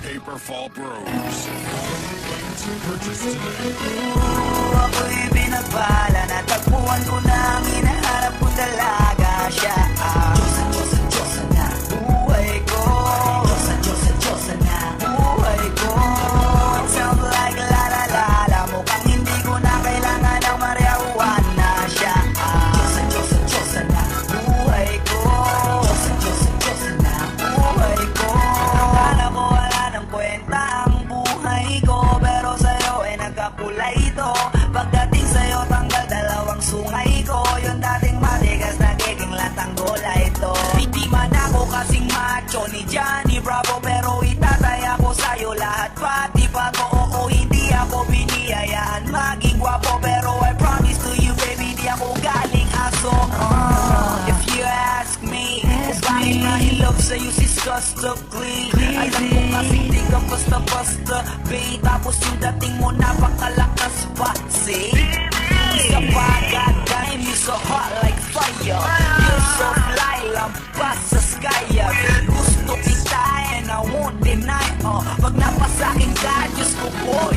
Paper Fall Bros. Purchase today. Ako'y binagpala, natagpuan ko na ang hinahanap kong dalaga. Siya ang Diyosa na buhay ko. Diyosa na buhay ko. It sounds like la la la la. Mukhang hindi ko na kailangan ng marijuana. Siya ang Diyosa na buhay ko. Diyosa na buhay ko. Akala ko wala ng kwenta ang buhay ko, pero sa'yo ay nagkakulay ito. Pagdating sa'yo tanggal dalawang sungay ko. Yung dating matigas nagiging latang gola ito. Hindi man ako kasing macho ni Johnny Bravo, pero itataya ko sa'yo lahat pati pa ko. Oo, hindi ako biniyayaan maging gwapo, pero I promise to you baby, di ako galing aso. If you ask me, bakit nahilog sa'yo si Scustocally? Alam ko kasi di ka basta-basta, babe. Tapos yung dating mo napakalakas pa, see? Isa pa goddamn, you so hot like fire. You're so fly, lampas sa sky. Gusto kita and I won't deny. Pag napasakin ka, Diyos ko po,